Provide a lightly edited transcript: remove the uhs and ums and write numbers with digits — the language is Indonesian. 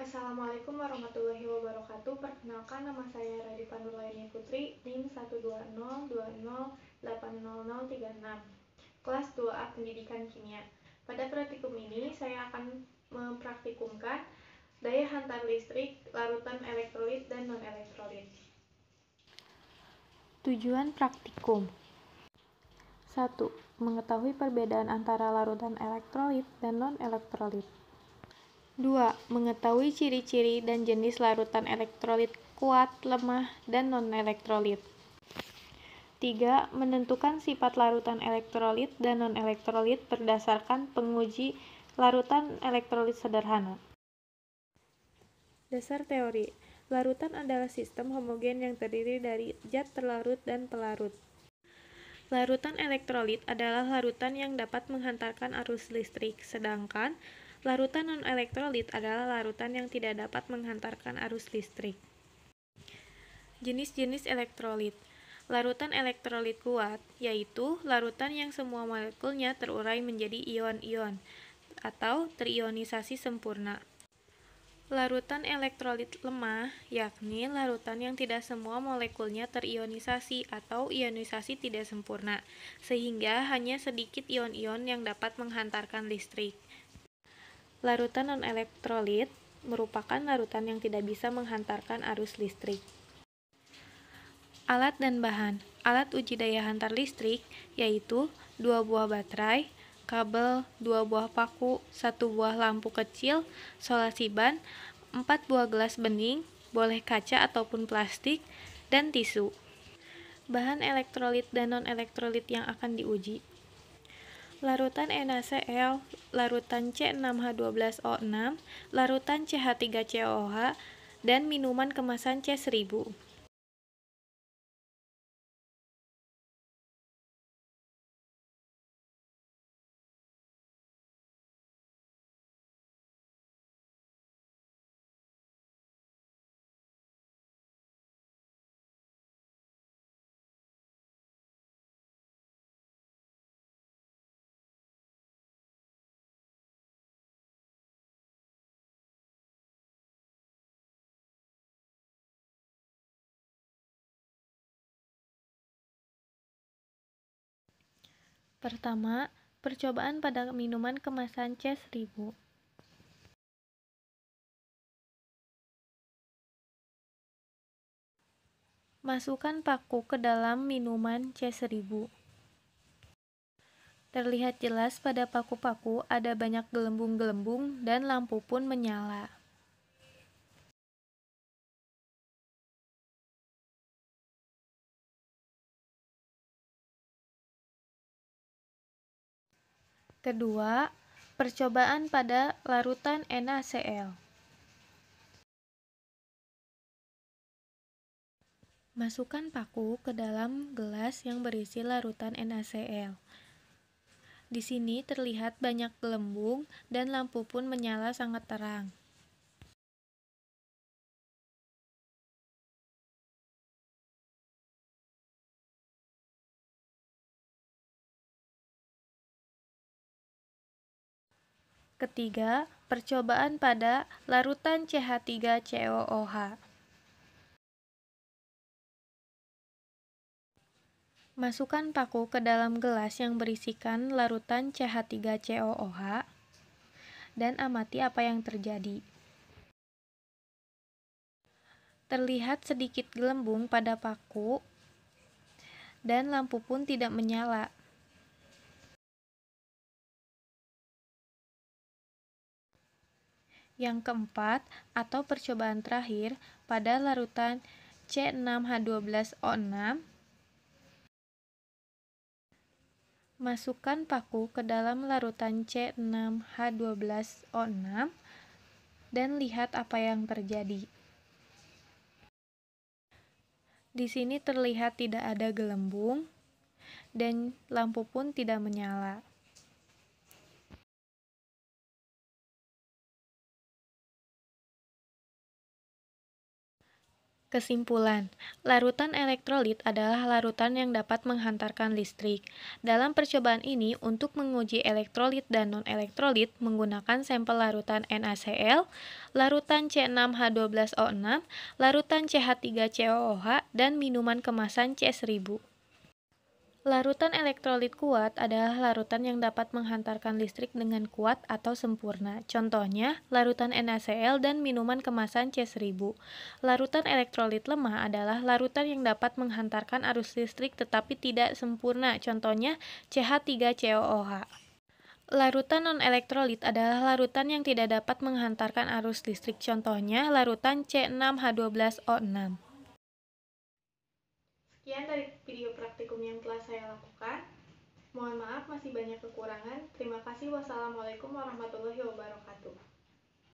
Assalamualaikum warahmatullahi wabarakatuh. Perkenalkan, nama saya Radhi Pandurlayani Putri, NIM 12020800036, kelas 2A Pendidikan Kimia. Pada praktikum ini, saya akan mempraktikumkan daya hantar listrik, larutan elektrolit dan non-elektrolit. Tujuan praktikum 1. Mengetahui perbedaan antara larutan elektrolit dan non-elektrolit. 2. Mengetahui ciri-ciri dan jenis larutan elektrolit kuat, lemah, dan non-elektrolit. 3. Menentukan sifat larutan elektrolit dan non-elektrolit berdasarkan penguji larutan elektrolit sederhana. Dasar teori. Larutan adalah sistem homogen yang terdiri dari zat terlarut dan pelarut. Larutan elektrolit adalah larutan yang dapat menghantarkan arus listrik, sedangkan larutan non-elektrolit adalah larutan yang tidak dapat menghantarkan arus listrik. Jenis-jenis elektrolit. Larutan elektrolit kuat, yaitu larutan yang semua molekulnya terurai menjadi ion-ion atau terionisasi sempurna. Larutan elektrolit lemah, yakni larutan yang tidak semua molekulnya terionisasi atau ionisasi tidak sempurna, sehingga hanya sedikit ion-ion yang dapat menghantarkan listrik. Larutan non-elektrolit merupakan larutan yang tidak bisa menghantarkan arus listrik. Alat dan bahan. Alat uji daya hantar listrik yaitu 2 buah baterai, kabel, 2 buah paku, 1 buah lampu kecil, solasi ban, 4 buah gelas bening, boleh kaca ataupun plastik, dan tisu. Bahan elektrolit dan non-elektrolit yang akan diuji. Larutan NaCl, larutan C6H12O6, larutan CH3COOH, dan minuman kemasan C1000. Pertama, percobaan pada minuman kemasan C1000. Masukkan paku ke dalam minuman C1000. Terlihat jelas pada paku-paku ada banyak gelembung-gelembung dan lampu pun menyala. Kedua, percobaan pada larutan NaCl. Masukkan paku ke dalam gelas yang berisi larutan NaCl. Di sini terlihat banyak gelembung dan lampu pun menyala sangat terang. Ketiga, percobaan pada larutan CH3COOH. Masukkan paku ke dalam gelas yang berisikan larutan CH3COOH dan amati apa yang terjadi. Terlihat sedikit gelembung pada paku dan lampu pun tidak menyala. Yang keempat, atau percobaan terakhir, pada larutan C6H12O6, masukkan paku ke dalam larutan C6H12O6 dan lihat apa yang terjadi. Di sini terlihat tidak ada gelembung dan lampu pun tidak menyala. Kesimpulan, larutan elektrolit adalah larutan yang dapat menghantarkan listrik. Dalam percobaan ini, untuk menguji elektrolit dan non-elektrolit menggunakan sampel larutan NaCl, larutan C6H12O6, larutan CH3COOH, dan minuman kemasan C1000. Larutan elektrolit kuat adalah larutan yang dapat menghantarkan listrik dengan kuat atau sempurna. Contohnya, larutan NaCl dan minuman kemasan C1000. Larutan elektrolit lemah adalah larutan yang dapat menghantarkan arus listrik tetapi tidak sempurna. Contohnya, CH3COOH. Larutan non-elektrolit adalah larutan yang tidak dapat menghantarkan arus listrik. Contohnya, larutan C6H12O6. Sekian dari video praktikum yang telah saya lakukan. Mohon maaf masih banyak kekurangan. Terima kasih. Wassalamualaikum warahmatullahi wabarakatuh.